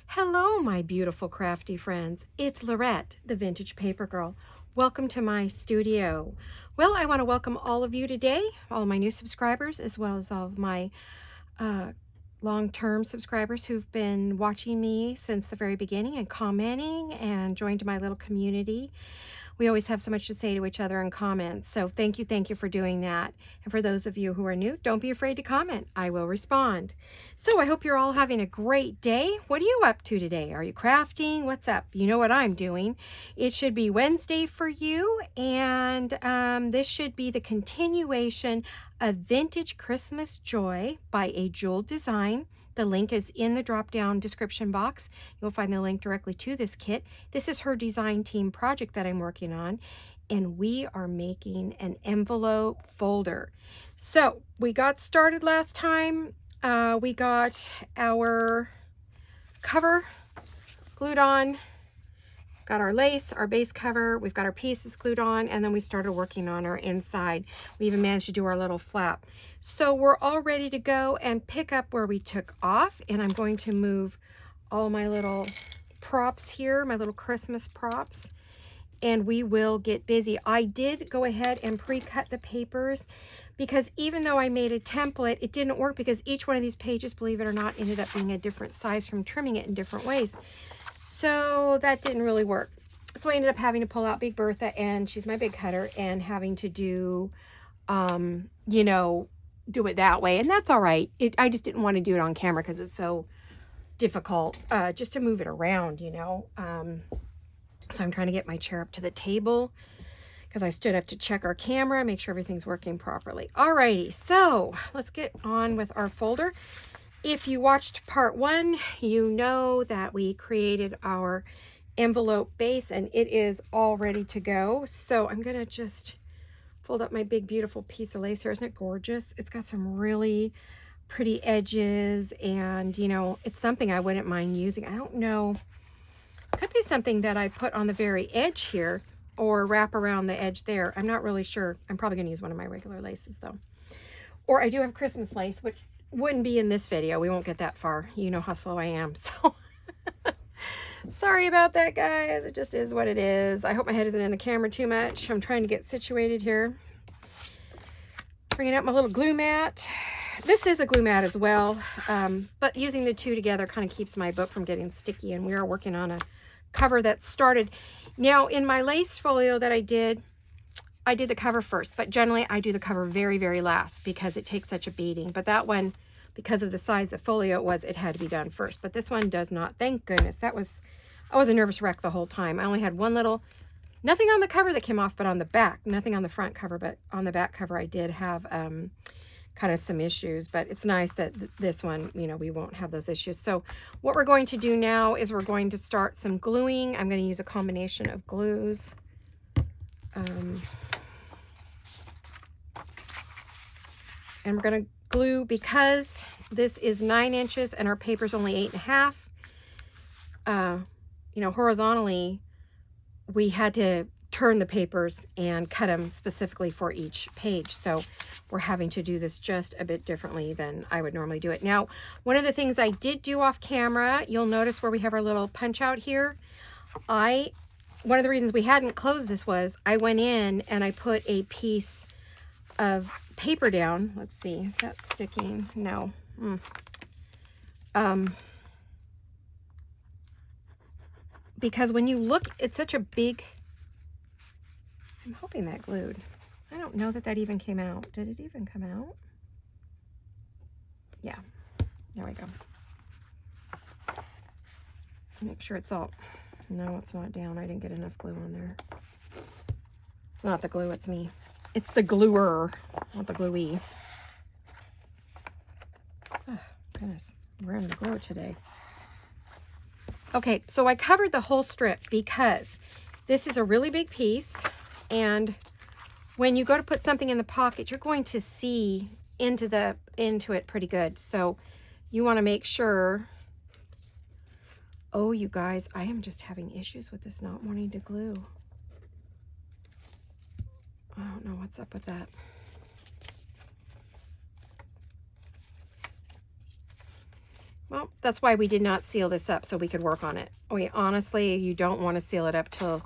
Hello, my beautiful crafty friends. It's Laurette, the Vintage Paper Girl. Welcome to my studio. Well, I want to welcome all of you today, all of my new subscribers, as well as all of my long-term subscribers who've been watching me since the very beginning and commenting and joined my little community. We always have so much to say to each other in comments, so thank you for doing that. And for those of you who are new, don't be afraid to comment. I will respond. So I hope you're all having a great day. What are you up to today? Are you crafting? What's up? You know what I'm doing. It should be Wednesday for you, and this should be the continuation of Vintage Christmas Joy by A Jewel Design. The link is in the drop-down description box. You'll find the link directly to this kit. This is her design team project that I'm working on, and we are making an envelope folder. So we got started last time. We got our cover glued on, got our lace, our base cover, we've got our pieces glued on, and then we started working on our inside. We even managed to do our little flap. So we're all ready to go and pick up where we took off, and I'm going to move all my little props here, my little Christmas props, and we will get busy. I did go ahead and pre-cut the papers because even though I made a template, it didn't work because each one of these pages, believe it or not, ended up being a different size from trimming it in different ways. So that didn't really work. So I ended up having to pull out Big Bertha, and she's my big cutter, and having to do, you know, do it that way. And that's all right. I just didn't want to do it on camera because it's so difficult just to move it around, you know. So I'm trying to get my chair up to the table because I stood up to check our camera, make sure everything's working properly. Alrighty, so let's get on with our folder. If you watched part 1, you know that we created our envelope base and it is all ready to go. So I'm going to just fold up my big, beautiful piece of lace here. Isn't it gorgeous? It's got some really pretty edges, and, you know, it's something I wouldn't mind using. I don't know. Could be something that I put on the very edge here or wrap around the edge there. I'm not really sure. I'm probably going to use one of my regular laces, though. Or I do have Christmas lace, which wouldn't be in this video. We won't get that far. You know how slow I am, so sorry about that, guys. It just is what it is. I hope my head isn't in the camera too much. I'm trying to get situated here. Bringing out my little glue mat. This is a glue mat as well, but using the two together kind of keeps my book from getting sticky, and we are working on a cover that started. Now, in my lace folio that I did the cover first, but generally I do the cover very, very last because it takes such a beating. But that one, because of the size of folio it had to be done first. But this one does not. Thank goodness. I was a nervous wreck the whole time. I only had one little, nothing on the cover that came off, but on the back, nothing on the front cover, but on the back cover I did have kind of some issues. But it's nice that this one, you know, we won't have those issues. So what we're going to do now is we're going to start some gluing. I'm going to use a combination of glues. And we're going to glue, because this is 9 inches and our paper's only 8.5. You know, horizontally, we had to turn the papers and cut them specifically for each page. So we're having to do this just a bit differently than I would normally do it. Now, one of the things I did do off camera, you'll notice where we have our little punch out here. One of the reasons we hadn't closed this was I went in and I put a piece of paper down. Let's see, is that sticking? No. Because when you look, it's such a big, I'm hoping that glued. I don't know that even came out. Did it even come out? Yeah, there we go. Make sure it's all, no, it's not down. I didn't get enough glue on there. It's not the glue, it's me. It's the gluer, not the gluey. Oh, goodness, we're in the glue today. Okay, so I covered the whole strip because this is a really big piece, and when you go to put something in the pocket, you're going to see into it pretty good. So you want to make sure. Oh, you guys, I am just having issues with this not wanting to glue. I don't know what's up with that. Well, that's why we did not seal this up, so we could work on it. Honestly, you don't want to seal it up till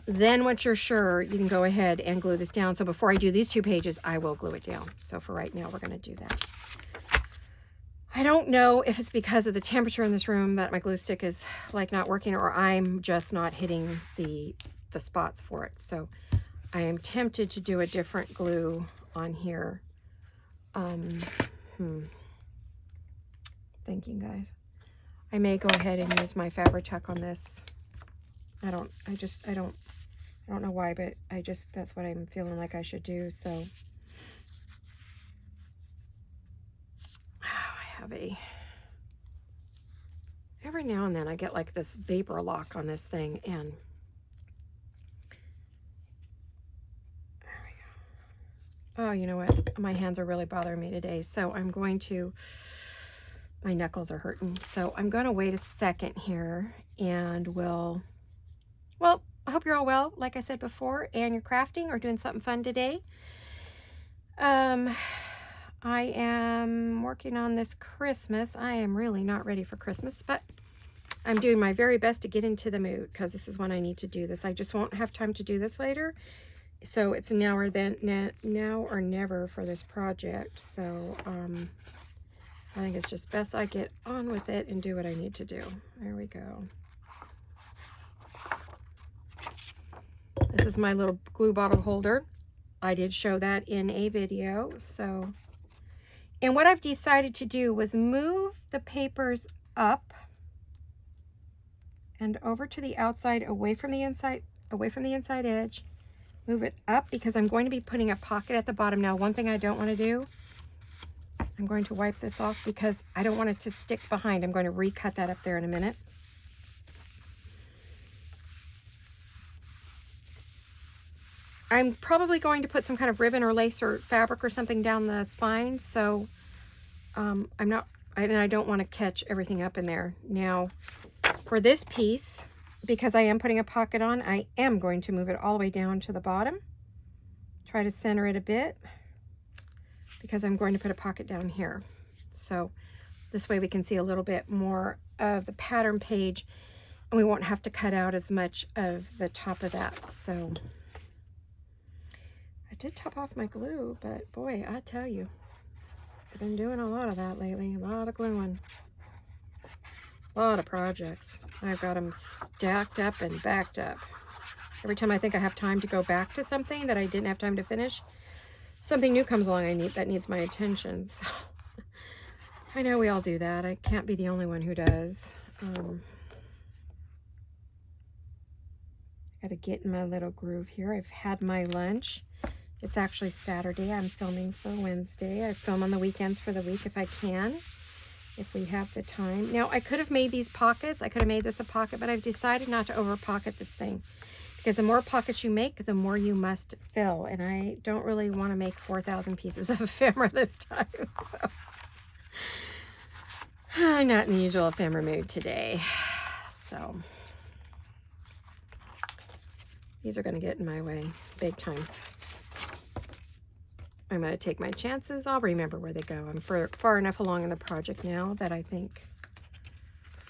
then. Once you're sure, you can go ahead and glue this down. So before I do these 2 pages, I will glue it down. So for right now, we're going to do that. I don't know if it's because of the temperature in this room that my glue stick is like not working, or I'm just not hitting the spots for it. So I am tempted to do a different glue on here. Thinking, guys, I may go ahead and use my Fabri-Tac on this. I don't know why, but that's what I'm feeling like I should do. So I have every now and then I get like this vapor lock on this thing, and there we go. Oh, you know what? My hands are really bothering me today, so my knuckles are hurting. So I'm going to wait a second here, and well, I hope you're all well, like I said before, and you're crafting or doing something fun today. I am working on this Christmas. I am really not ready for Christmas, but I'm doing my very best to get into the mood, because this is when I need to do this. I just won't have time to do this later. So it's now or never for this project. So I think it's just best I get on with it and do what I need to do. There we go. This is my little glue bottle holder. I did show that in a video. So, and what I've decided to do was move the papers up and over to the outside, away from the inside edge. Move it up because I'm going to be putting a pocket at the bottom. Now, one thing I don't want to do, I'm going to wipe this off because I don't want it to stick behind. I'm going to recut that up there in a minute. I'm probably going to put some kind of ribbon or lace or fabric or something down the spine, so I don't want to catch everything up in there. Now, for this piece, because I am putting a pocket on, I am going to move it all the way down to the bottom. Try to center it a bit, because I'm going to put a pocket down here. So this way we can see a little bit more of the pattern page, and we won't have to cut out as much of the top of that. So I did top off my glue, but boy, I tell you, I've been doing a lot of that lately, a lot of gluing, a lot of projects. I've got them stacked up and backed up. Every time I think I have time to go back to something that I didn't have time to finish, something new comes along that needs my attention. So I know we all do that. I can't be the only one who does. Got to get in my little groove here. I've had my lunch. It's actually Saturday. I'm filming for Wednesday. I film on the weekends for the week if I can, if we have the time. Now, I could have made these pockets. I could have made this a pocket, but I've decided not to over pocket this thing, because the more pockets you make, the more you must fill. And I don't really want to make 4,000 pieces of ephemera this time. So I'm not in the usual ephemera mood today. So these are going to get in my way big time. I'm going to take my chances. I'll remember where they go. I'm far enough along in the project now that I think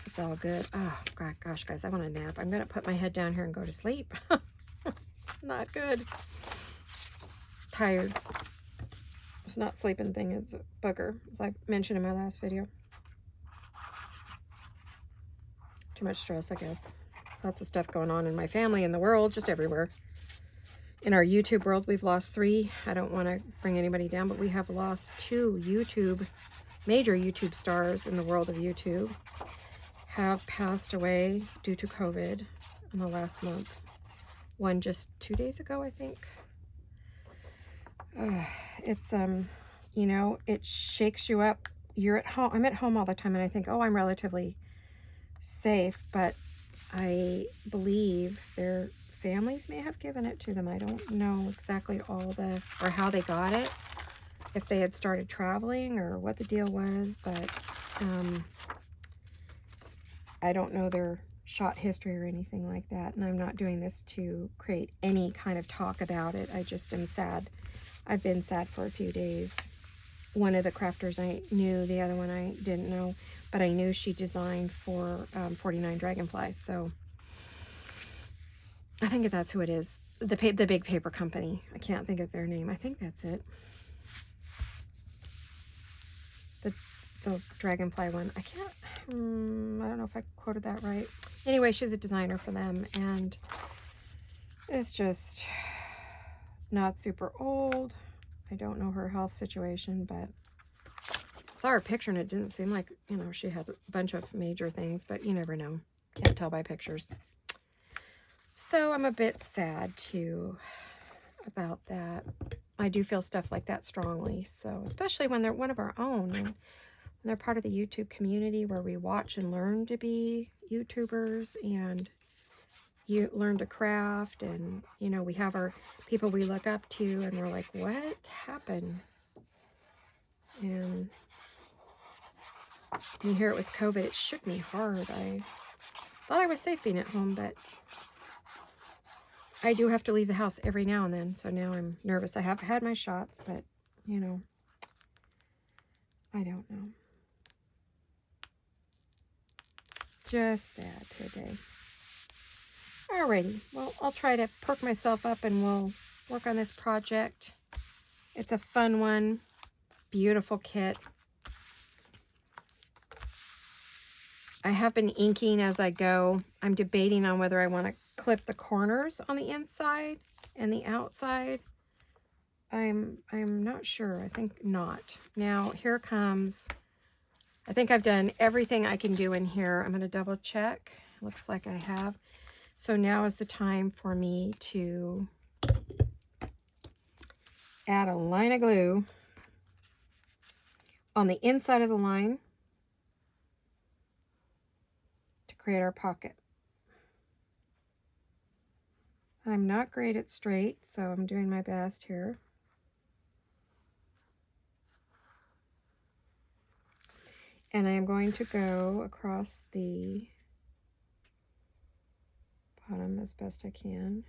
it's all good. Oh, God, gosh, guys, I want a nap. I'm going to put my head down here and go to sleep. Not good. Tired. It's not sleeping thing. It's a booger, as I mentioned in my last video. Too much stress, I guess. Lots of stuff going on in my family, in the world, just everywhere. In our YouTube world, we've lost 3. I don't want to bring anybody down, but we have lost 2 major YouTube stars in the world of YouTube. Have passed away due to COVID in the last month. One just 2 days ago, I think. It's, you know, it shakes you up. You're at home. I'm at home all the time, and I think, oh, I'm relatively safe, but I believe their families may have given it to them. I don't know exactly or how they got it, if they had started traveling or what the deal was, but I don't know their shot history or anything like that, and I'm not doing this to create any kind of talk about it. I just am sad. I've been sad for a few days. One of the crafters I knew, the other one I didn't know. but I knew she designed for 49 Dragonflies, so I think that's who it is. The big paper company. I can't think of their name. I think that's it. The Dragonfly one. I can't, I don't know if I quoted that right. Anyway, she's a designer for them, and it's just not super old. I don't know her health situation, but I saw her picture and it didn't seem like, you know, she had a bunch of major things, but you never know. Can't tell by pictures. So I'm a bit sad too about that. I do feel stuff like that strongly. So especially when they're one of our own, and they're part of the YouTube community where we watch and learn to be YouTubers, and you learn to craft, and you know, we have our people we look up to, and we're like, what happened? And you hear it was COVID. It shook me hard. I thought I was safe being at home, but I do have to leave the house every now and then, so now I'm nervous. I have had my shots, but you know, I don't know. Just sad today. Alrighty, well, I'll try to perk myself up and we'll work on this project. It's a fun one. Beautiful kit. I have been inking as I go. I'm debating on whether I want to clip the corners on the inside and the outside. I'm not sure. I think not. Now, here comes... I think I've done everything I can do in here. I'm going to double check. Looks like I have. So now is the time for me to add a line of glue on the inside of the line to create our pocket. I'm not great at straight, so I'm doing my best here. And I am going to go across the bottom as best I can.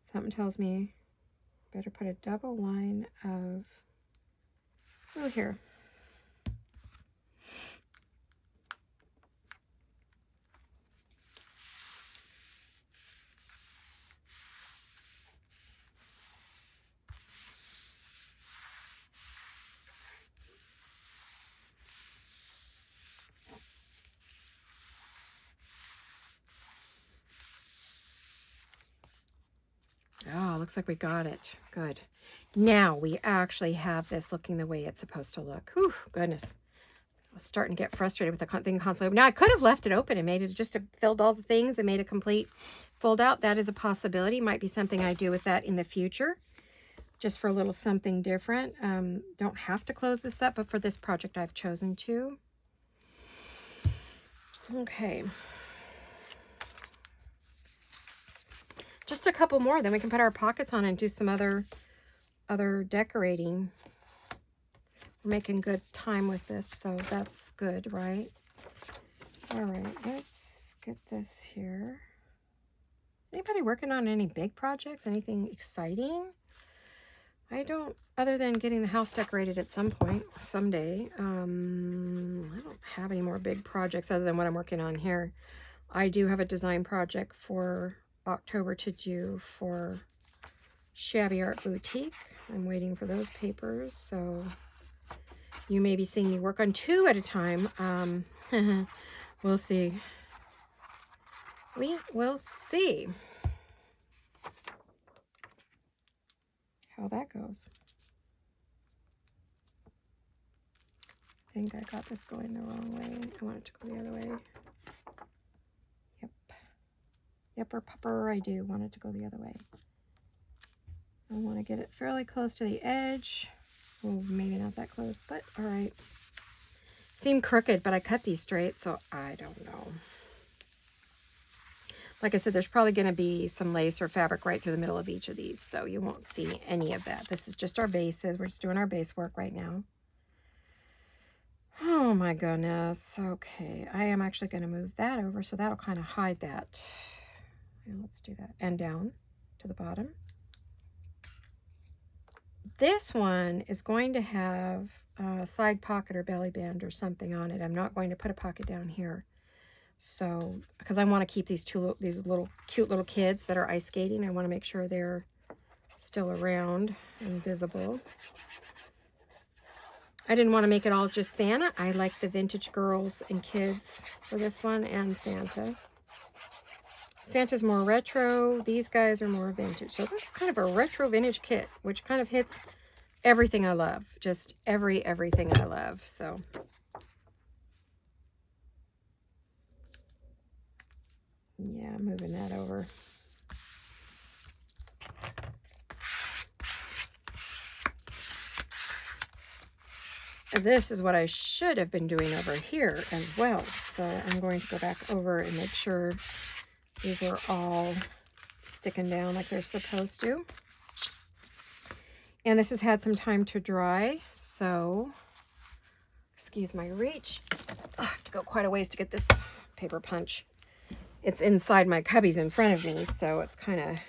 Something tells me better put a double line of glue here. Oh, looks like we got it. Good. Now we actually have this looking the way it's supposed to look. Whew, goodness. I was starting to get frustrated with the thing constantly. Now I could have left it open and made it just filled all the things and made a complete fold out. That is a possibility. Might be something I do with that in the future, just for a little something different. Don't have to close this up, but for this project I've chosen to. Okay. Just a couple more, then we can put our pockets on and do some other decorating. We're making good time with this, so that's good, right? All right, let's get this here. Anybody working on any big projects? Anything exciting? I don't, other than getting the house decorated at some point, someday. I don't have any more big projects other than what I'm working on here. I do have a design project for October to do for Shabby Art Boutique. I'm waiting for those papers, so you may be seeing me work on 2 at a time. We'll see. We will see how that goes. I think I got this going the wrong way. I want it to go the other way. Yepper pupper, I do want it to go the other way. I want to get it fairly close to the edge. Oh, maybe not that close, but all right. Seem crooked, but I cut these straight, so I don't know. Like I said, there's probably going to be some lace or fabric right through the middle of each of these, so you won't see any of that. This is just our bases. We're just doing our base work right now. Oh my goodness. Okay, I am actually going to move that over, so that'll kind of hide that. Yeah, let's do that. And down to the bottom. This one is going to have side pocket or belly band or something on it. I'm not going to put a pocket down here. So, because I want to keep these little cute little kids that are ice skating. I want to make sure they're still around and visible. I didn't want to make it all just Santa. I like the vintage girls and kids for this one, and Santa. Santa's more retro. These guys are more vintage. So this is kind of a retro vintage kit, which kind of hits everything I love. Just everything I love. So yeah, moving that over. This is what I should have been doing over here as well. So I'm going to go back over and make sure these are all sticking down like they're supposed to. And this has had some time to dry, so excuse my reach. I have to go quite a ways to get this paper punch. It's inside my cubbies in front of me, so it's kind of...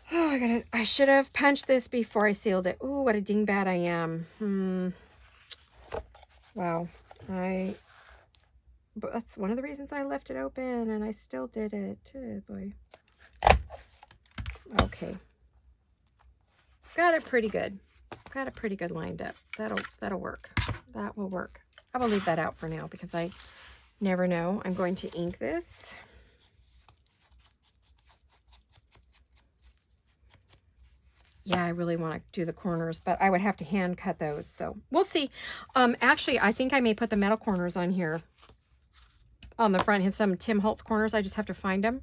Oh, I should have punched this before I sealed it. Ooh, what a dingbat I am. Wow. But that's one of the reasons I left it open, and I still did it. Oh, boy. Okay. Got it pretty good. Got it pretty good lined up. That'll work. That will work. I will leave that out for now because I never know. I'm going to ink this. Yeah, I really want to do the corners, but I would have to hand cut those, so we'll see. Actually, I think I may put the metal corners on here. On the front, some Tim Holtz corners. I just have to find them.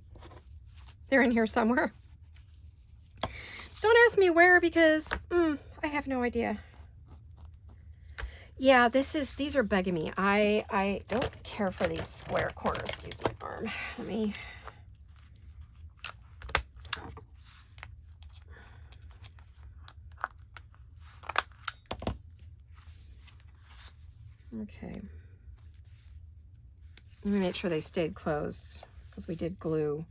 They're in here somewhere. Don't ask me where because I have no idea. Yeah, these are bugging me. I don't care for these square corners. Excuse my arm. Let me... Okay. Let me make sure they stayed closed because we did glue.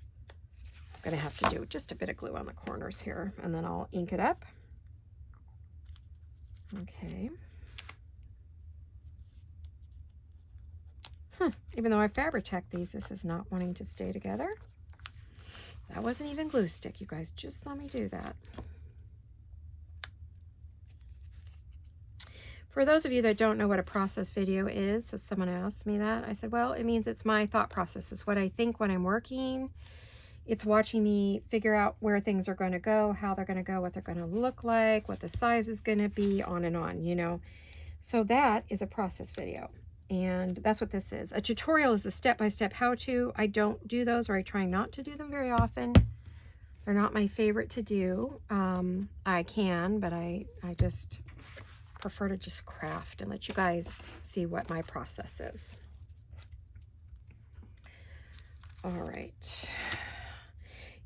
I'm going to have to do just a bit of glue on the corners here, and then I'll ink it up. Okay. Even though I Fabri-Tac these, this is not wanting to stay together. That wasn't even glue stick. You guys just saw me do that. For those of you that don't know what a process video is, so someone asked me that, I said, well, it means it's my thought process. It's what I think when I'm working. It's watching me figure out where things are going to go, how they're going to go, what they're going to look like, what the size is going to be, on and on, you know. So that is a process video. And that's what this is. A tutorial is a step-by-step how-to. I don't do those, or I try not to do them very often. They're not my favorite to do. I can, but I just... prefer to just craft and let you guys see what my process is. All right.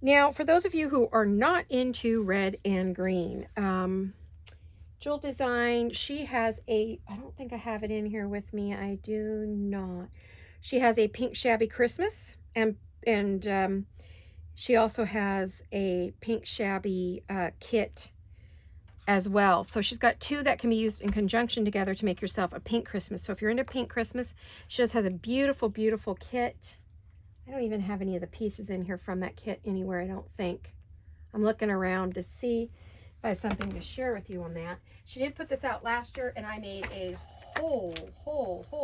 Now, for those of you who are not into red and green, Jewel Design, she has a, I don't think I have it in here with me. I do not. She has a pink shabby Christmas, and she also has a pink shabby kit as well. So she's got two that can be used in conjunction together to make yourself a pink Christmas. So if you're into pink Christmas, she just has a beautiful, beautiful kit. I don't even have any of the pieces in here from that kit anywhere, I don't think. I'm looking around to see if I have something to share with you on that. She did put this out last year, and I made a whole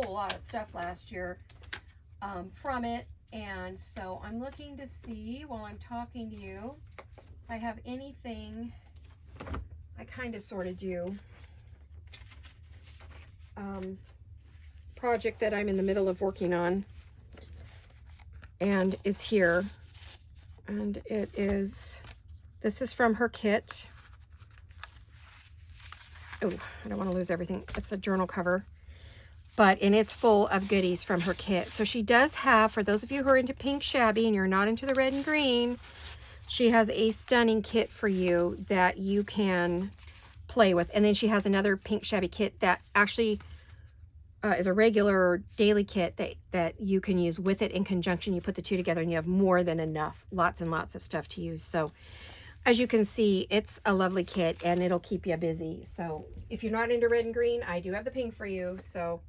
lot of stuff last year from it. And so I'm looking to see, while I'm talking to you, if I have anything. I kind of sort of do. Project that I'm in the middle of working on, and it's here, and it is, this is from her kit. Oh, I don't want to lose everything. It's a journal cover, and it's full of goodies from her kit. So she does have, for those of you who are into pink shabby and you're not into the red and green, she has a stunning kit for you that you can play with. And then she has another pink shabby kit that actually is a regular daily kit that you can use with it in conjunction. You put the two together and you have more than enough, lots and lots of stuff to use. So as you can see, it's a lovely kit and it'll keep you busy. So if you're not into red and green, I do have the pink for you. So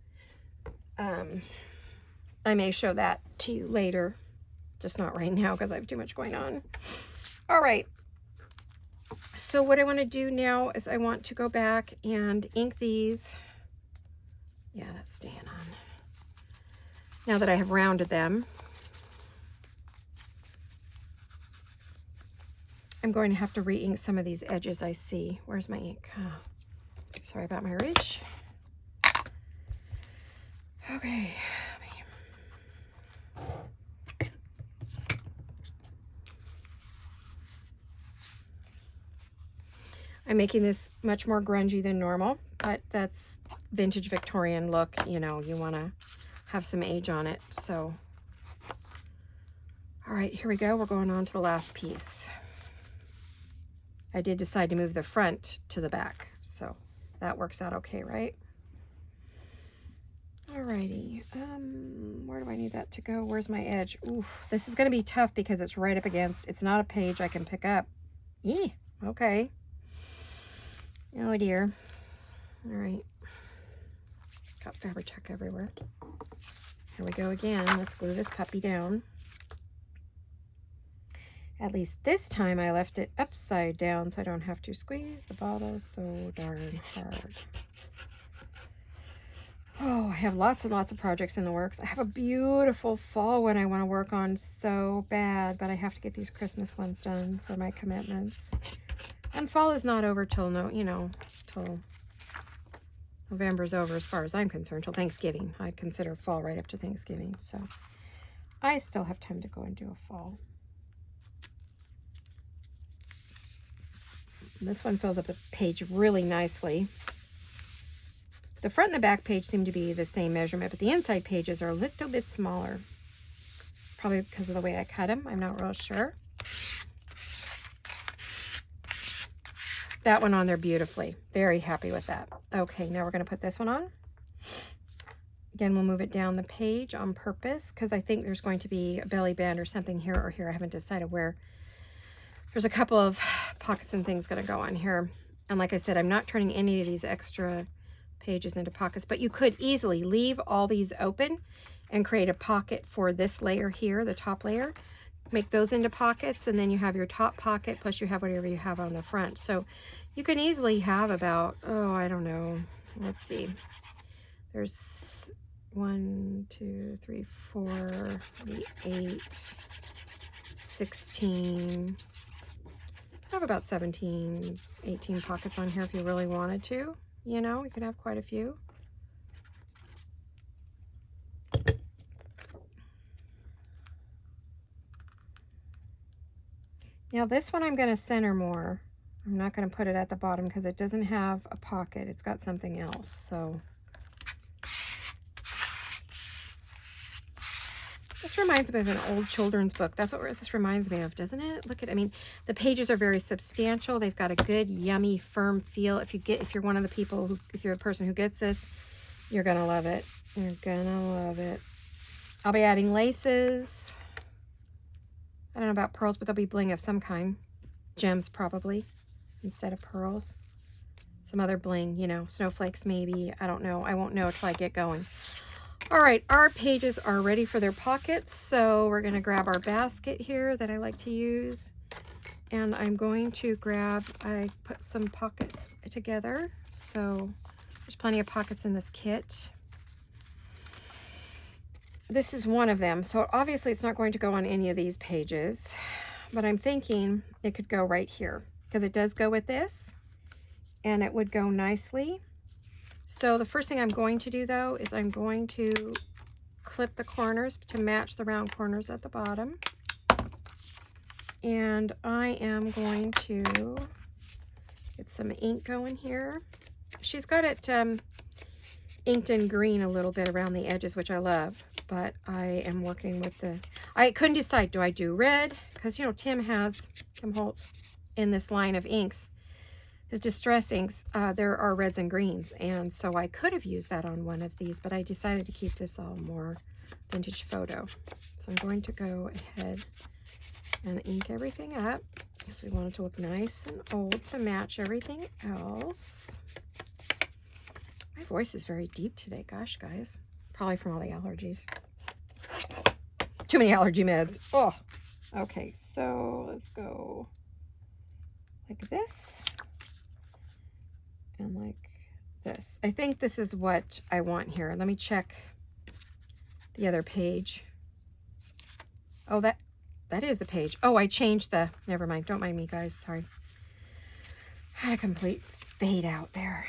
I may show that to you later, just not right now because I have too much going on. All right. So what I want to do now is I want to go back and ink these. Yeah, that's staying on. Now that I have rounded them, I'm going to have to re-ink some of these edges I see. Where's my ink? Oh, sorry about my ridge. Okay. I'm making this much more grungy than normal, but that's vintage Victorian look. You know, you want to have some age on it. So, all right, here we go. We're going on to the last piece. I did decide to move the front to the back, so that works out okay, right? Alrighty, where do I need that to go? Where's my edge? Oof, this is going to be tough because it's right up against, it's not a page I can pick up. Eee, okay. Oh dear. All right. Got Fabri-Tac everywhere. Here we go again. Let's glue this puppy down. At least this time I left it upside down so I don't have to squeeze the bottle so darn hard. Oh, I have lots and lots of projects in the works. I have a beautiful fall one I want to work on so bad, but I have to get these Christmas ones done for my commitments. And fall is not over till till November's over as far as I'm concerned, till Thanksgiving. I consider fall right up to Thanksgiving, so I still have time to go and do a fall. And this one fills up the page really nicely. The front and the back page seem to be the same measurement, but the inside pages are a little bit smaller. Probably because of the way I cut them. I'm not real sure. That went on there beautifully. Very happy with that. Okay, now we're going to put this one on. Again, we'll move it down the page on purpose because I think there's going to be a belly band or something here or here. I haven't decided where. There's a couple of pockets and things going to go on here. And like I said, I'm not turning any of these extra pages into pockets, but you could easily leave all these open and create a pocket for this layer here, the top layer. Make those into pockets, and then you have your top pocket, plus you have whatever you have on the front. So you can easily have about, oh, I don't know, let's see. There's 1, 2, 3, 4, maybe 8, 16. I have about 17, 18 pockets on here if you really wanted to. You know, you could have quite a few. Now this one I'm going to center more. I'm not going to put it at the bottom because it doesn't have a pocket. It's got something else. So this reminds me of an old children's book. That's what this reminds me of, doesn't it? Look at, I mean, the pages are very substantial. They've got a good, yummy, firm feel. If you're one of the people who, if you're a person who gets this, you're going to love it. You're going to love it. I'll be adding laces. I don't know about pearls, but there'll be bling of some kind. Gems probably instead of pearls. Some other bling, you know, snowflakes maybe. I don't know. I won't know until I get going. All right, our pages are ready for their pockets. So we're going to grab our basket here that I like to use. And I'm going to grab, I put some pockets together. So there's plenty of pockets in this kit. This is one of them, so obviously it's not going to go on any of these pages, but I'm thinking it could go right here because it does go with this and it would go nicely. So the first thing I'm going to do though is I'm going to clip the corners to match the round corners at the bottom, and I am going to get some ink going here. She's got it inked in green a little bit around the edges, which I love, but I am working with the, I couldn't decide, do I do red? Because, you know, Tim Holtz in this line of inks, his distress inks, there are reds and greens, and so I could have used that on one of these, but I decided to keep this all more vintage photo. So I'm going to go ahead and ink everything up. because we want it to look nice and old to match everything else. My voice is very deep today. Gosh, guys. Probably from all the allergies. Too many allergy meds. Oh. Okay, so let's go like this and like this. I think this is what I want here. Let me check the other page. Oh, that is the page. Oh, I changed the, never mind. Don't mind me, guys. Sorry. Had a complete fade out there.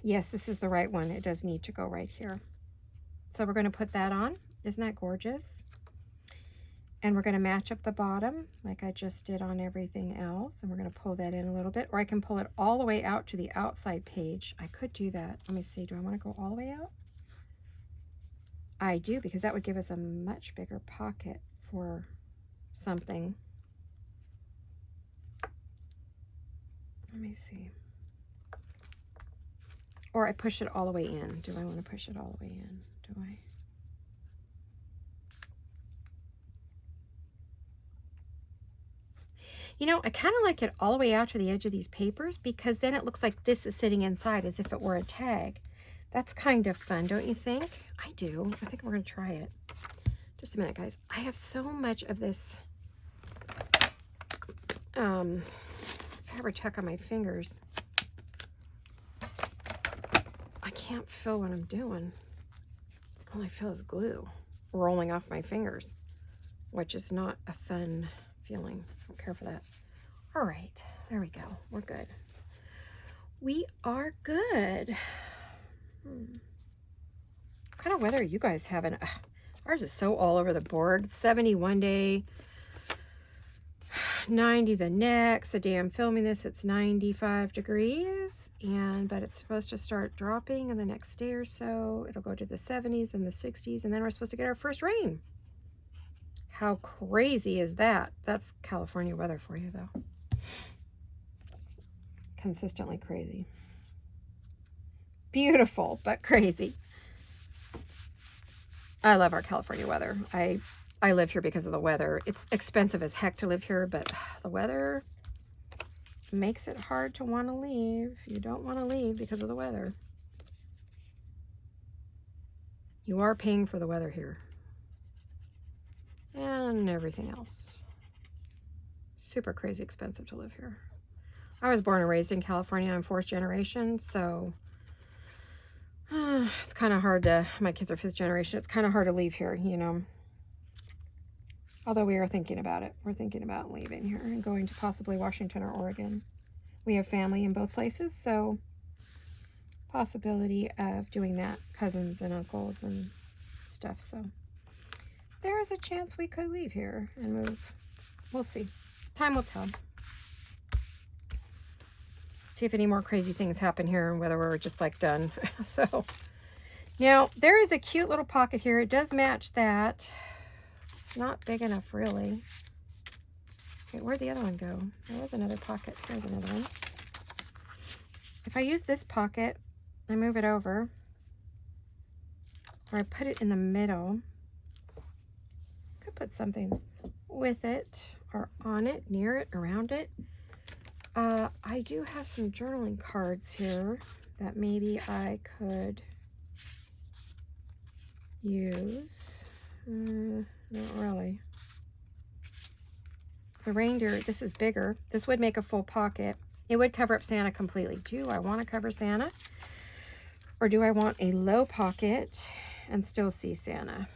Yes, this is the right one. It does need to go right here. So we're going to put that on. Isn't that gorgeous? And we're going to match up the bottom like I just did on everything else. And we're going to pull that in a little bit. Or I can pull it all the way out to the outside page. I could do that. Let me see. Do I want to go all the way out? I do, because that would give us a much bigger pocket for something. Let me see. Or I push it all the way in. Do I want to push it all the way in? Do I? You know, I kind of like it all the way out to the edge of these papers, because then it looks like this is sitting inside as if it were a tag. That's kind of fun, don't you think? I do. I think we're going to try it. Just a minute, guys. I have so much of this Fabri-Tac on my fingers. I can't feel what I'm doing. All I feel is glue rolling off my fingers, which is not a fun feeling. I don't care for that. All right, there we go. We're good. We are good. What kind of weather are you guys having? Ours is so all over the board. 70 one day, 90 the next. The day I'm filming this, it's 95 degrees, but it's supposed to start dropping in the next day or so. It'll go to the 70s and the 60s, and then we're supposed to get our first rain. How crazy is that? That's California weather for you, though. Consistently crazy. Beautiful, but crazy. I love our California weather. I live here because of the weather. It's expensive as heck to live here, but the weather makes it hard to want to leave. You don't want to leave because of the weather. You are paying for the weather here. And everything else. Super crazy expensive to live here. I was born and raised in California. I'm fourth generation, so it's kind of hard to, my kids are fifth generation. It's kind of hard to leave here, you know. Although we are thinking about it. We're thinking about leaving here and going to possibly Washington or Oregon. We have family in both places, so possibility of doing that. Cousins and uncles and stuff, so there is a chance we could leave here and move. We'll see. Time will tell. See if any more crazy things happen here and whether we're just like done. So now there is a cute little pocket here. It does match that. It's not big enough really. Okay, where'd the other one go? There was another pocket. There's another one. If I use this pocket, I move it over, or I put it in the middle. Could put something with it or on it, near it, around it. I do have some journaling cards here that maybe I could use. Not really. The reindeer, this is bigger. This would make a full pocket. It would cover up Santa completely. Do I want to cover Santa? Or do I want a low pocket and still see Santa?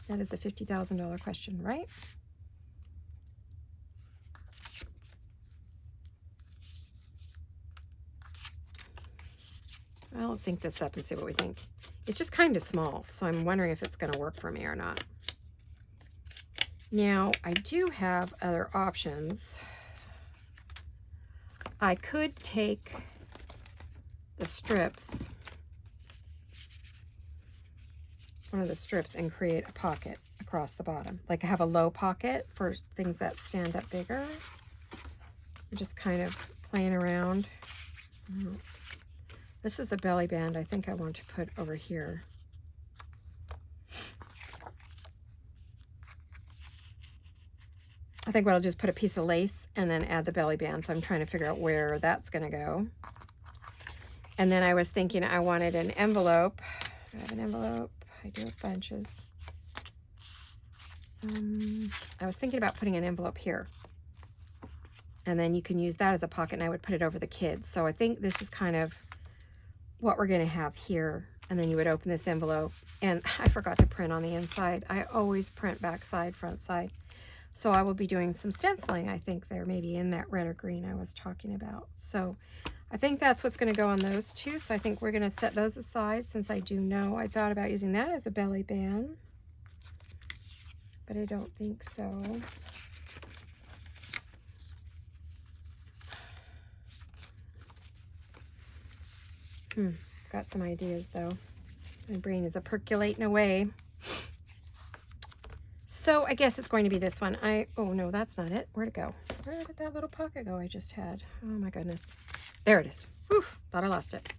That is a $50,000 question, right? Well, let's sync this up and see what we think. It's just kind of small, so I'm wondering if it's going to work for me or not. Now, I do have other options. I could take the strips, one of the strips, and create a pocket across the bottom. Like I have a low pocket for things that stand up bigger. I'm just kind of playing around. This is the belly band I think I want to put over here. I think what I'll just put a piece of lace and then add the belly band. So I'm trying to figure out where that's going to go. And then I was thinking I wanted an envelope. Do I have an envelope? I do have bunches. I was thinking about putting an envelope here. And then you can use that as a pocket, and I would put it over the kids. So I think this is kind of what we're going to have here. And then you would open this envelope. And I forgot to print on the inside. I always print back side, front side. So I will be doing some stenciling, I think, there, maybe in that red or green I was talking about. So I think that's what's going to go on those two. So I think we're going to set those aside, since I do know I thought about using that as a belly band, but I don't think so. Got some ideas though. My brain is percolating away. So I guess it's going to be this one. Oh no, that's not it. Where'd it go? Where did that little pocket go I just had? Oh my goodness. There it is. Whew, thought I lost it.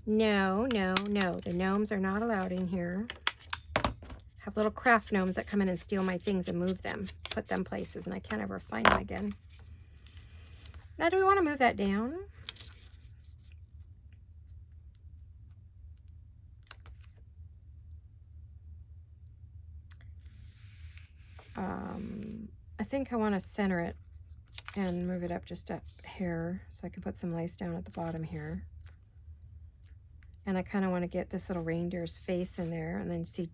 No, no, no. The gnomes are not allowed in here. Have little craft gnomes that come in and steal my things and move them, put them places, and I can't ever find them again. Now, do we want to move that down? I think I want to center it and move it up just a hair so I can put some lace down at the bottom here. And I kind of want to get this little reindeer's face in there, and then see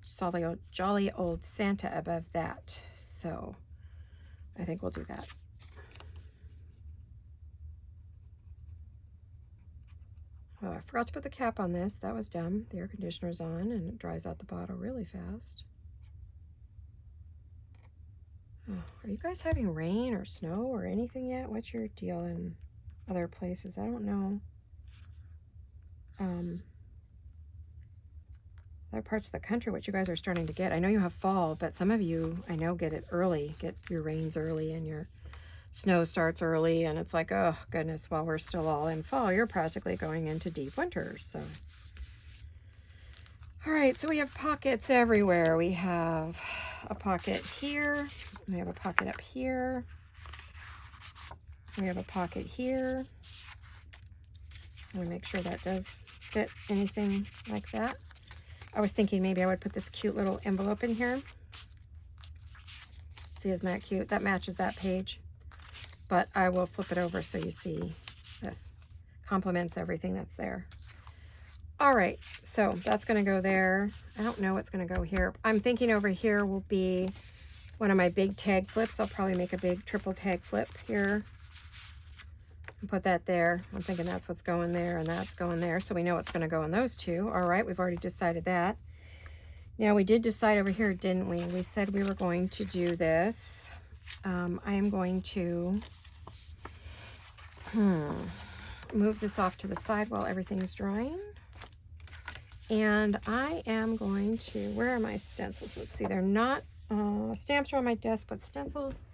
jolly old Santa above that. So I think we'll do that. Oh, I forgot to put the cap on this. That was dumb. The air conditioner's on and it dries out the bottle really fast. Oh, are you guys having rain or snow or anything yet? What's your deal in other places? I don't know. Other parts of the country, what you guys are starting to get. I know you have fall, but some of you, I know, get it early. Get your rains early and your snow starts early, and it's like, oh goodness, while we're still all in fall, you're practically going into deep winter. So all right, so we have pockets everywhere. We have a pocket here, we have a pocket up here, we have a pocket here. I'm gonna make sure that does fit anything like that. I was thinking maybe I would put this cute little envelope in here. See, isn't that cute? That matches that page. But I will flip it over so you see this. Complements everything that's there. All right, so that's gonna go there. I don't know what's gonna go here. I'm thinking over here will be one of my big tag flips. I'll probably make a big triple tag flip here and put that there. I'm thinking that's what's going there and that's going there. So we know what's gonna go in those two. All right, we've already decided that. Now we did decide over here, didn't we? We said we were going to do this. I am going to move this off to the side while everything's drying. And I am going to, where are my stencils? Let's see, they're not, stamps are on my desk, but stencils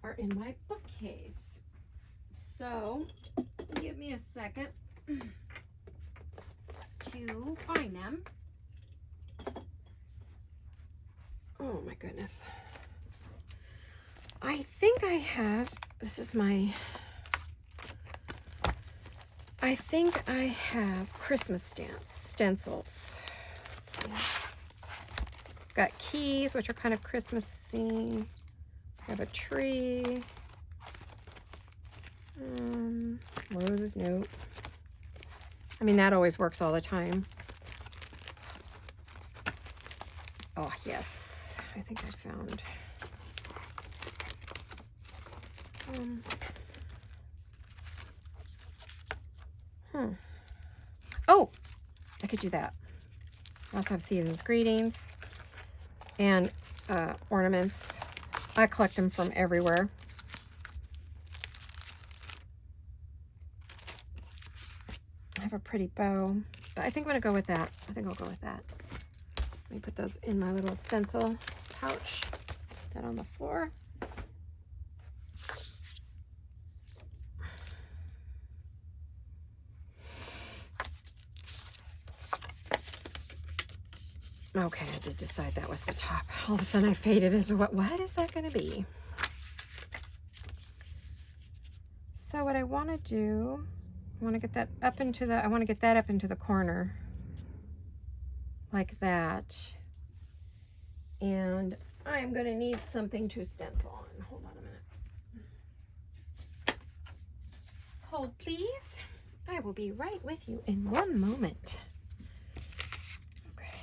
are in my bookcase. So, give me a second to find them. Oh my goodness. I think I have, this is my, I think I have Christmas stencils. Let's see. Got keys, which are kind of Christmassy. I have a tree. Roses, nope. I mean, that always works all the time. Oh, yes. I think I found. Oh, I could do that. I also have season's greetings and ornaments. I collect them from everywhere. I have a pretty bow, but I think I'm gonna go with that. I think I'll go with that. Let me put those in my little stencil pouch. Put that on the floor. Okay, I did decide that was the top. All of a sudden I faded as what is that going to be? So what I want to do, I want to get that up into the, I want to get that up into the corner like that. And I'm going to need something to stencil on. Hold on a minute. Hold, please. I will be right with you in one moment. Okay.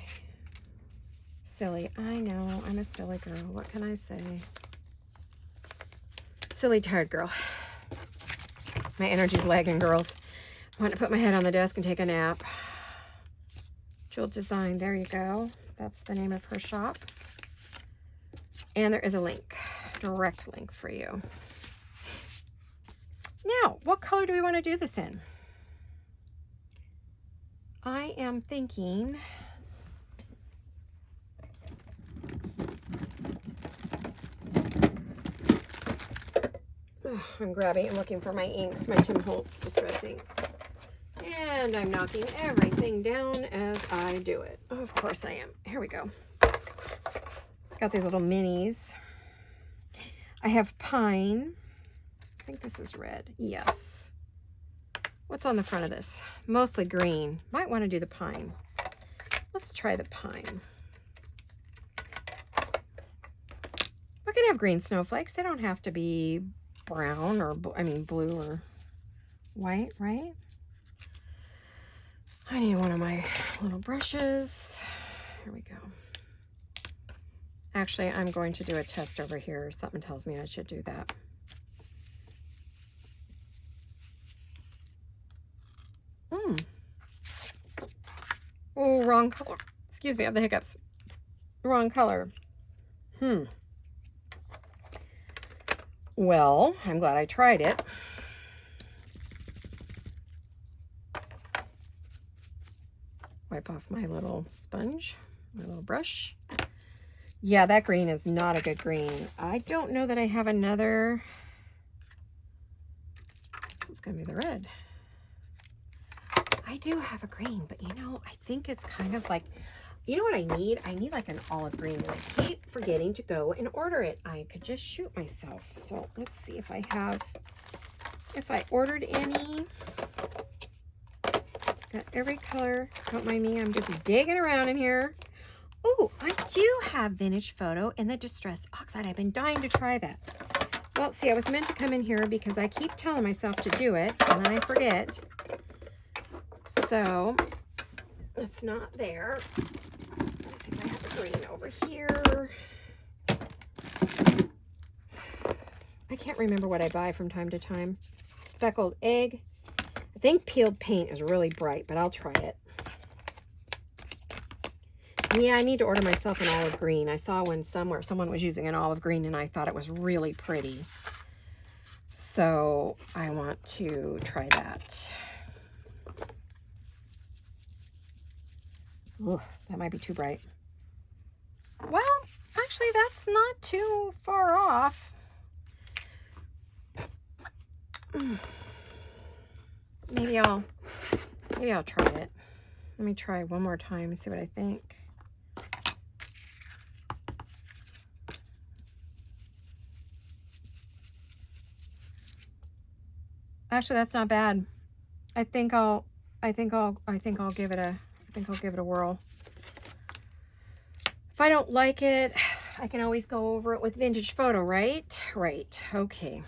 Silly. I know. I'm a silly girl. What can I say? Silly, tired girl. My energy's lagging, girls. I want to put my head on the desk and take a nap. Jewel Design. There you go. That's the name of her shop. And there is a link, direct link for you. Now, what color do we want to do this in? I am thinking, I'm grabbing and looking for my inks, my Tim Holtz Distress inks. And I'm knocking everything down as I do it. Of course I am. Here we go. Got these little minis. I have pine. I think this is red. Yes. What's on the front of this? Mostly green. Might want to do the pine. Let's try the pine. We can have green snowflakes. They don't have to be brown or, I mean, blue or white, right? I need one of my little brushes. Here we go. Actually, I'm going to do a test over here. Something tells me I should do that. Oh, wrong color. Excuse me, I have the hiccups. Wrong color. Well, I'm glad I tried it. Wipe off my little sponge, my little brush. Yeah, that green is not a good green. I don't know that I have another. This is going to be the red. I do have a green, but you know, I think it's kind of like, you know what I need? I need like an olive green, and I keep forgetting to go and order it. I could just shoot myself. So let's see if I have, if I ordered any. Got every color. Don't mind me, I'm just digging around in here. Oh, I do have Vintage Photo in the Distress Oxide. I've been dying to try that. Well, see, I was meant to come in here because I keep telling myself to do it, and then I forget. So, it's not there. Let's see if I have the green over here. I can't remember what I buy from time to time. Speckled egg. I think peeled paint is really bright, but I'll try it. Yeah, I need to order myself an olive green. I saw one somewhere, someone was using an olive green, and I thought it was really pretty. So I want to try that. Ugh, that might be too bright. Well, actually, that's not too far off. Maybe I'll try it. Let me try one more time and see what I think. Actually, that's not bad. I think I'll give it a whirl. If I don't like it, I can always go over it with Vintage Photo, right? Right. Okay.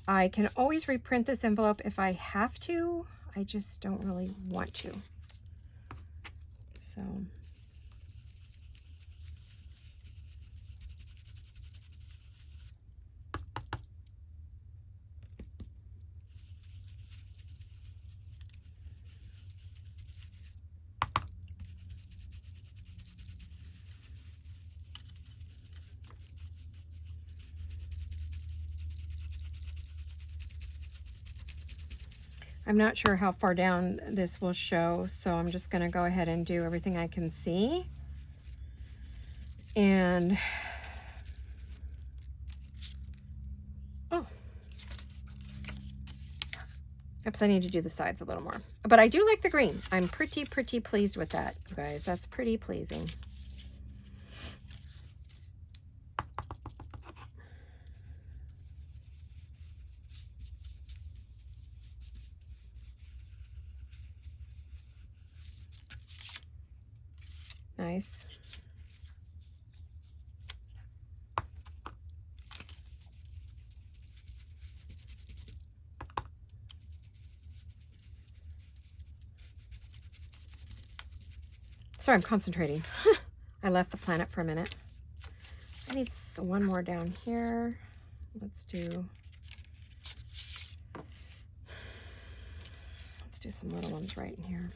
I can always reprint this envelope if I have to. I just don't really want to. So I'm not sure how far down this will show, so I'm just going to go ahead and do everything I can see. And oh, oops, I need to do the sides a little more. But I do like the green. I'm pretty pleased with that, you guys. That's pretty pleasing. nice. Sorry, I'm concentrating. I left the planet for a minute. I need one more down here. Let's do some little ones right in here.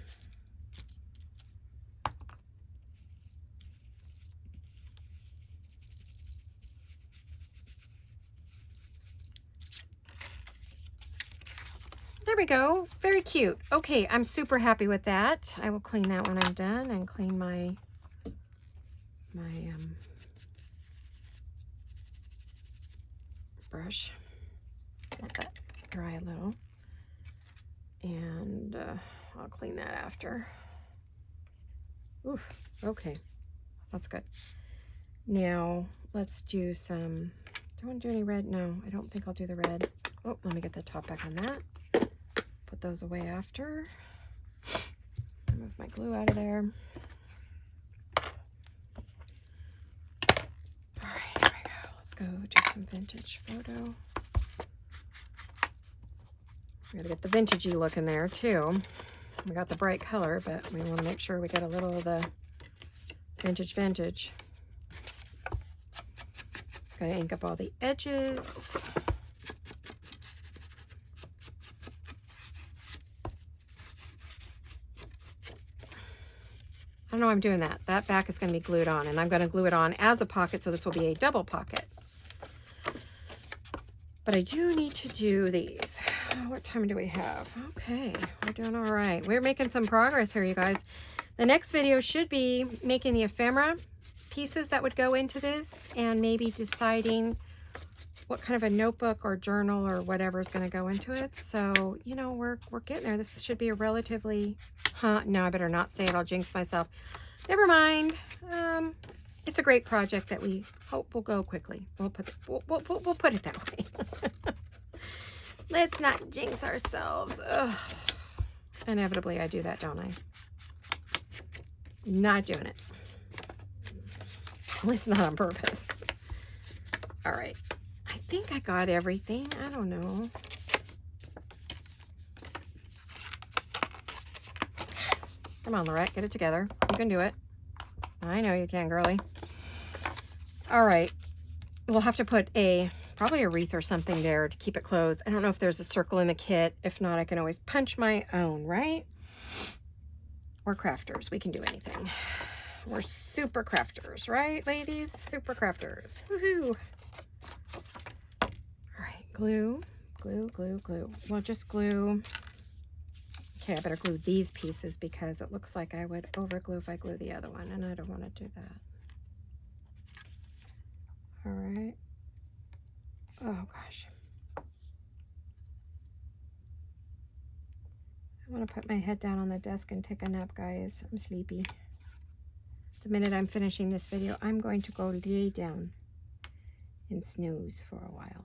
There we go. Very cute. Okay, I'm super happy with that. I will clean that when I'm done and clean my brush. Let that dry a little. And I'll clean that after. Oof, okay. That's good. Now, let's do some, do I want to do any red? No, I don't think I'll do the red. Oh, let me get the top back on that. Put those away after. Move my glue out of there. All right, here we go. Let's go do some vintage photo. We gotta get the vintagey look in there too. We got the bright color, but we want to make sure we get a little of the vintage. Gotta ink up all the edges. I don't know why I'm doing that. That back is going to be glued on, and I'm going to glue it on as a pocket, so this will be a double pocket. But I do need to do these. What time do we have? Okay, we're doing all right. We're making some progress here, you guys. The next video should be making the ephemera pieces that would go into this, and maybe deciding what kind of a notebook or journal or whatever is going to go into it. So, you know, we're getting there. This should be a relatively, no, I better not say it. I'll jinx myself. Never mind. It's a great project that we hope will go quickly. We'll put it that way. Let's not jinx ourselves. Ugh. Inevitably, I do that, don't I? Not doing it. At least not on purpose. All right. I think I got everything. I don't know. Come on, Laurette, get it together. You can do it. I know you can, girly. All right. We'll have to put probably a wreath or something there to keep it closed. I don't know if there's a circle in the kit. If not, I can always punch my own, right? We're crafters. We can do anything. We're super crafters, right, ladies? Super crafters. Woohoo! Glue. We'll just glue. Okay, I better glue these pieces because it looks like I would over glue if I glue the other one, and I don't want to do that. All right. Oh gosh. I want to put my head down on the desk and take a nap, guys. I'm sleepy. The minute I'm finishing this video, I'm going to go lay down and snooze for a while.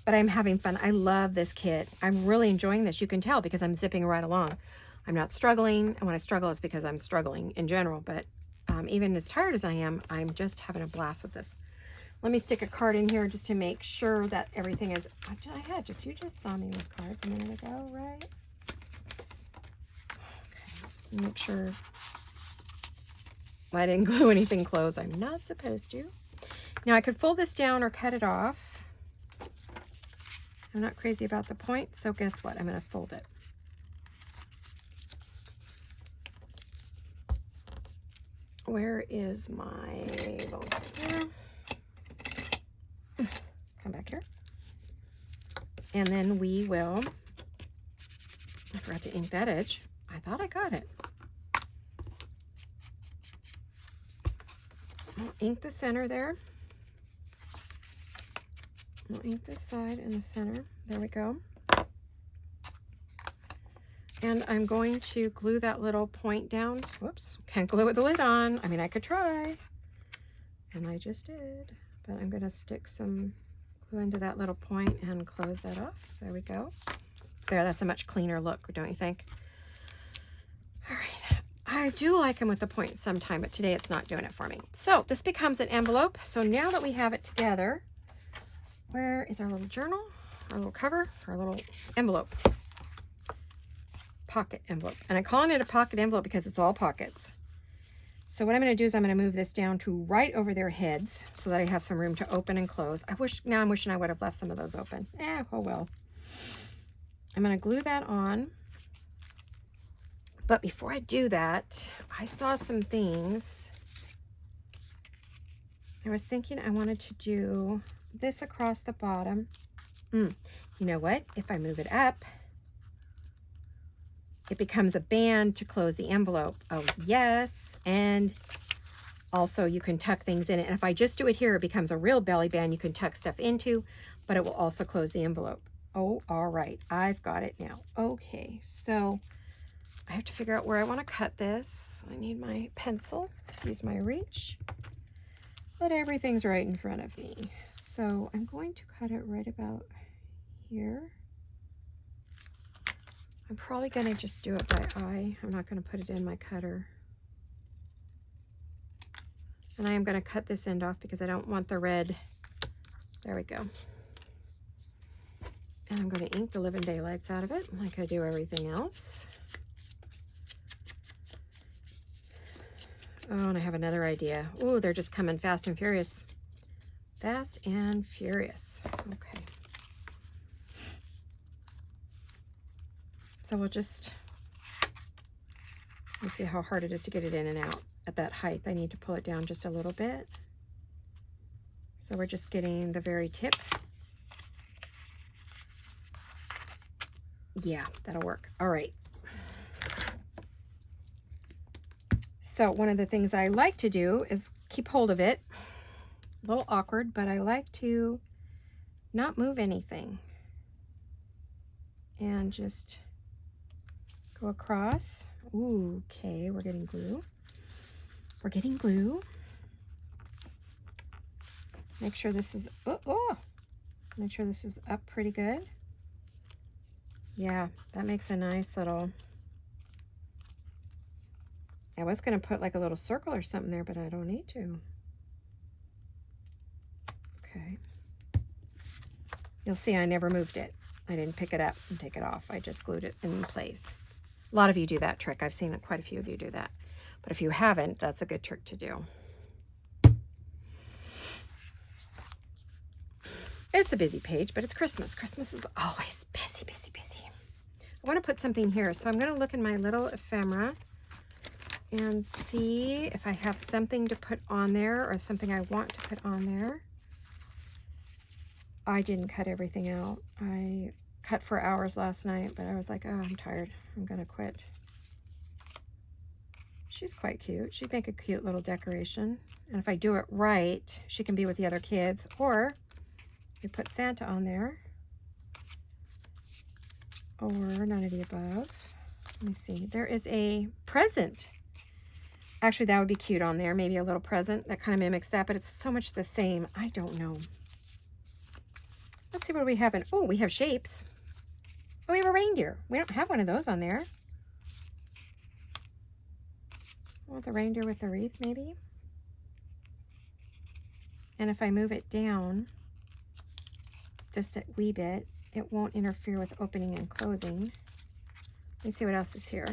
But I'm having fun. I love this kit. I'm really enjoying this. You can tell because I'm zipping right along. I'm not struggling. And when I struggle, it's because I'm struggling in general. But even as tired as I am, I'm just having a blast with this. Let me stick a card in here just to make sure that everything is... you just saw me with cards a minute ago, right? Okay. Make sure I didn't glue anything closed. I'm not supposed to. Now I could fold this down or cut it off. I'm not crazy about the point, so guess what? I'm going to fold it. Where is my little here? Come back here. And then we will, I forgot to ink that edge. I thought I got it. I'll ink the center there. I'll ink this side and the center. There we go. And I'm going to glue that little point down. Whoops, can't glue it with the lid on. I mean, I could try. And I just did. But I'm going to stick some glue into that little point and close that off. There we go. There, that's a much cleaner look, don't you think? All I do like them with the points sometime, but today it's not doing it for me. So this becomes an envelope. So now that we have it together, where is our little journal, our little cover, our little envelope? Pocket envelope. And I'm calling it a pocket envelope because it's all pockets. So what I'm going to do is I'm going to move this down to right over their heads so that I have some room to open and close. Now I'm wishing I would have left some of those open. Oh well. I'm going to glue that on. But before I do that, I saw some things. I was thinking I wanted to do this across the bottom. You know what? If I move it up, it becomes a band to close the envelope. Oh, yes. And also you can tuck things in it. And if I just do it here, it becomes a real belly band you can tuck stuff into, but it will also close the envelope. Oh, all right. I've got it now. Okay, so I have to figure out where I want to cut this. I need my pencil. Excuse my reach. But everything's right in front of me. So I'm going to cut it right about here. I'm probably going to just do it by eye. I'm not going to put it in my cutter. And I am going to cut this end off because I don't want the red. There we go. And I'm going to ink the living daylights out of it like I do everything else. Oh, and I have another idea. Oh, they're just coming fast and furious. Fast and furious. Okay. So we'll just, let's see how hard it is to get it in and out at that height. I need to pull it down just a little bit. So we're just getting the very tip. Yeah, that'll work. All right. So one of the things I like to do is keep hold of it. A little awkward, but I like to not move anything. And just go across. Ooh, okay, we're getting glue. We're getting glue. Make sure this is, make sure this is up pretty good. Yeah, that makes a nice little, I was going to put like a little circle or something there, but I don't need to. Okay. You'll see I never moved it. I didn't pick it up and take it off. I just glued it in place. A lot of you do that trick. I've seen quite a few of you do that. But if you haven't, that's a good trick to do. It's a busy page, but it's Christmas. Christmas is always busy, busy, busy. I want to put something here. So I'm going to look in my little ephemera and see if I have something to put on there or something I want to put on there. I didn't cut everything out. I cut for hours last night, but I was like, oh, I'm tired. I'm going to quit. She's quite cute. She'd make a cute little decoration. And if I do it right, she can be with the other kids. Or we put Santa on there. Or none of the above. Let me see. There is a present. Actually, that would be cute on there. Maybe a little present that kind of mimics that, but it's so much the same. I don't know. Let's see what we have in. Oh, we have shapes. Oh, we have a reindeer. We don't have one of those on there. I want the reindeer with the wreath, maybe. And if I move it down just a wee bit, it won't interfere with opening and closing. Let me see what else is here.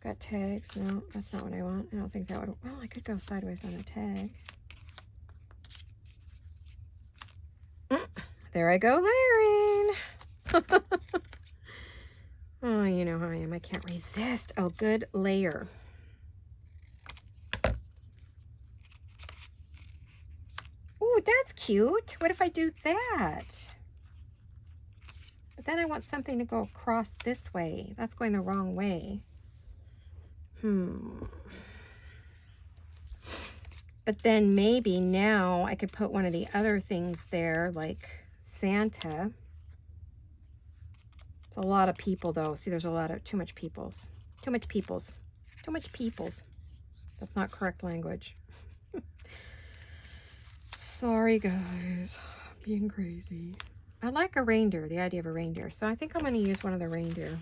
Got tags. No, that's not what I want. I don't think that would. Well, I could go sideways on a tag. There I go layering. Oh, you know how I am. I can't resist a good layer. Oh, that's cute. What if I do that? But then I want something to go across this way. That's going the wrong way. But then maybe now I could put one of the other things there, like Santa. It's a lot of people though. See, there's a lot of too much peoples. Too much peoples. Too much peoples. That's not correct language. Sorry guys, being crazy. I like a reindeer, the idea of a reindeer. So I think I'm going to use one of the reindeer.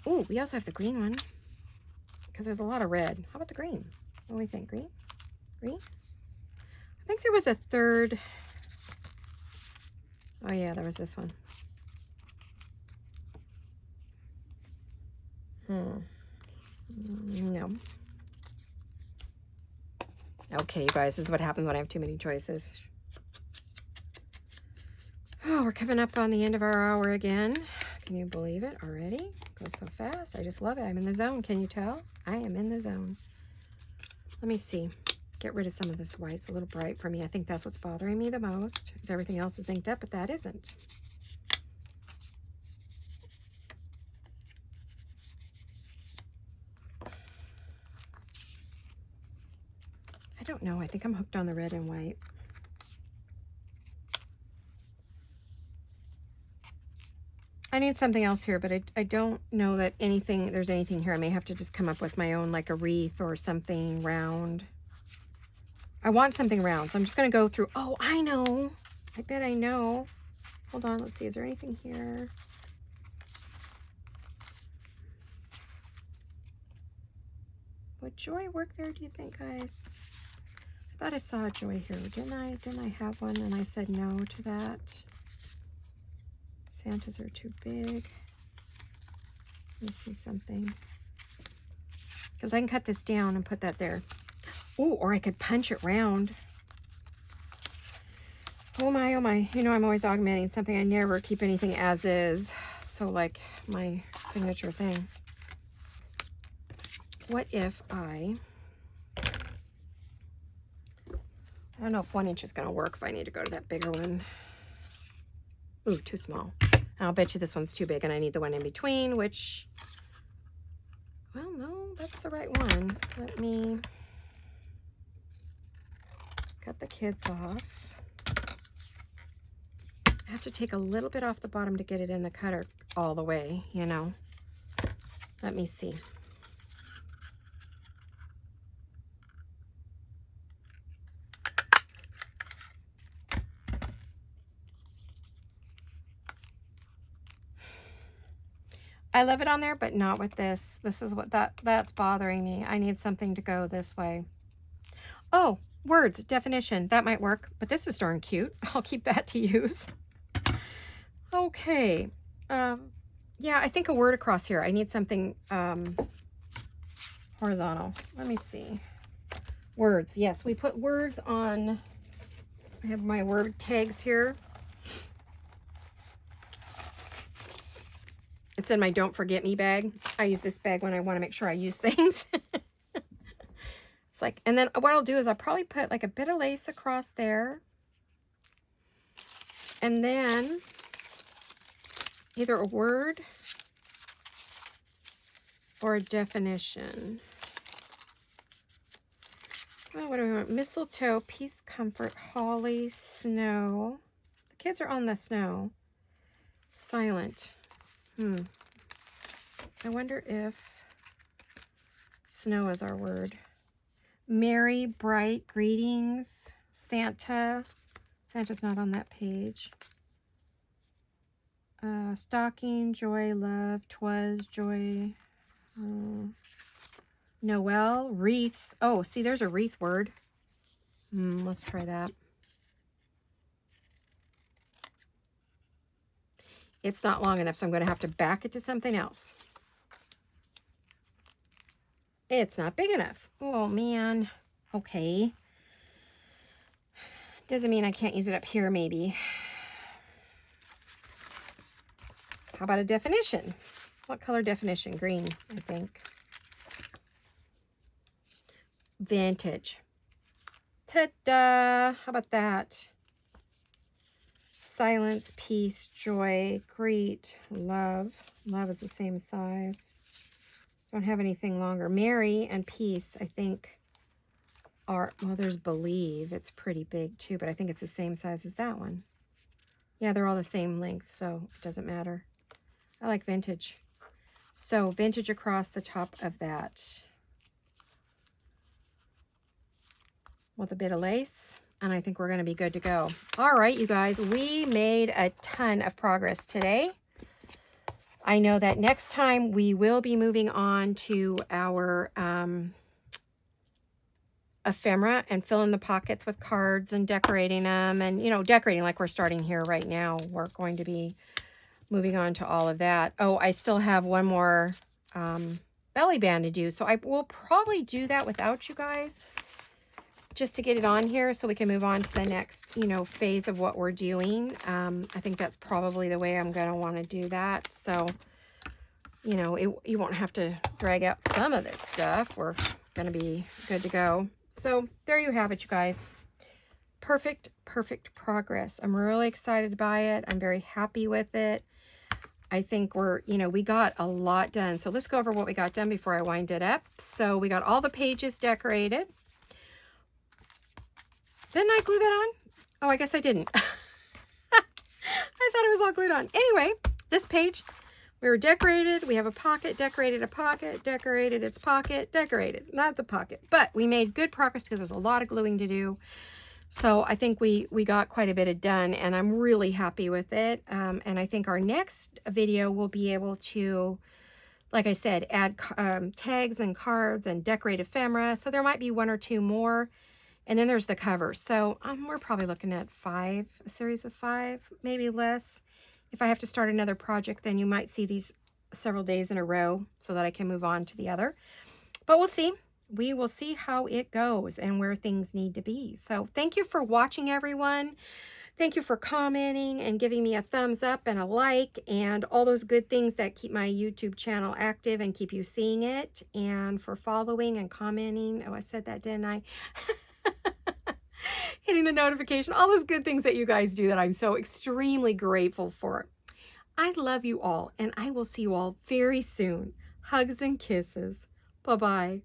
Oh, we also have the green one because there's a lot of red. How about the green? What do we think? Green? Green? I think there was a third. Oh yeah, there was this one. No. Okay, you guys, this is what happens when I have too many choices. Oh, we're coming up on the end of our hour again. Can you believe it already? Goes so fast. I just love it. I'm in the zone. Can you tell? I am in the zone. Let me see. Get rid of some of this white. It's a little bright for me. I think that's what's bothering me the most, is everything else is inked up, but that isn't. I don't know. I think I'm hooked on the red and white. I need something else here, but I don't know that there's anything here. I may have to just come up with my own, like a wreath or something round. I want something round, so I'm just going to go through. Oh, I know. I bet I know. Hold on. Let's see. Is there anything here? Would joy work there, do you think, guys? I thought I saw a joy here. Didn't I have one and I said no to that? Santas are too big. Let me see something. Because I can cut this down and put that there. Oh, or I could punch it round. Oh my, oh my. You know, I'm always augmenting something. I never keep anything as is. So like my signature thing. What if I don't know if 1 inch is going to work if I need to go to that bigger one. Ooh, too small. I'll bet you this one's too big and I need the one in between, which, well, no, that's the right one. Let me cut the kids off. I have to take a little bit off the bottom to get it in the cutter all the way, you know. Let me see. I love it on there, but not with this. This is what that's bothering me. I need something to go this way. Oh, words, definition. That might work, but this is darn cute. I'll keep that to use. Okay. Yeah, I think a word across here. I need something horizontal. Let me see. Words. Yes, we put words on. I have my word tags here. It's in my Don't Forget Me bag. I use this bag when I want to make sure I use things. It's like, and then what I'll do is I'll probably put like a bit of lace across there. And then either a word or a definition. Oh, what do we want? Mistletoe, peace, comfort, holly, snow. The kids are on the snow. Silent. I wonder if snow is our word. Merry, bright, greetings. Santa. Santa's not on that page. Stocking, joy, love, 'twas, joy. Noel, wreaths. Oh, see, there's a wreath word. Let's try that. It's not long enough, so I'm going to have to back it to something else. It's not big enough. Oh, man. Okay. Doesn't mean I can't use it up here, maybe. How about a definition? What color definition? Green, I think. Vintage. Ta-da! How about that? Silence, peace, joy, greet, love. Love is the same size. Don't have anything longer. Merry and peace, I think, are, well, there's believe. It's pretty big too, but I think it's the same size as that one. Yeah, they're all the same length, so it doesn't matter. I like vintage. So vintage across the top of that. With a bit of lace. And I think we're going to be good to go. All right, you guys, we made a ton of progress today. I know that next time we will be moving on to our ephemera and filling the pockets with cards and decorating them, and, you know, decorating like we're starting here right now. We're going to be moving on to all of that. Oh, I still have one more belly band to do, so I will probably do that without you guys, just to get it on here so we can move on to the next, you know, phase of what we're doing. I think that's probably the way I'm going to want to do that. So, you know, you won't have to drag out some of this stuff. We're going to be good to go. So there you have it, you guys. Perfect, perfect progress. I'm really excited by it. I'm very happy with it. I think we're, you know, we got a lot done. So let's go over what we got done before I wind it up. So we got all the pages decorated. Didn't I glue that on? Oh, I guess I didn't. I thought it was all glued on. Anyway, this page, we were decorated. We have a pocket, decorated a pocket, decorated its pocket, decorated, not the pocket. But we made good progress because there's a lot of gluing to do. So I think we got quite a bit of done, and I'm really happy with it. And I think our next video will be able to, like I said, add tags and cards and decorate ephemera. So there might be one or two more. And then there's the cover. So we're probably looking at a series of 5, maybe less. If I have to start another project, then you might see these several days in a row so that I can move on to the other. But we'll see. We will see how it goes and where things need to be. So thank you for watching, everyone. Thank you for commenting and giving me a thumbs up and a like and all those good things that keep my YouTube channel active and keep you seeing it, and for following and commenting. Oh, I said that, didn't I? Hitting the notification, all those good things that you guys do that I'm so extremely grateful for. I love you all, and I will see you all very soon. Hugs and kisses. Bye-bye.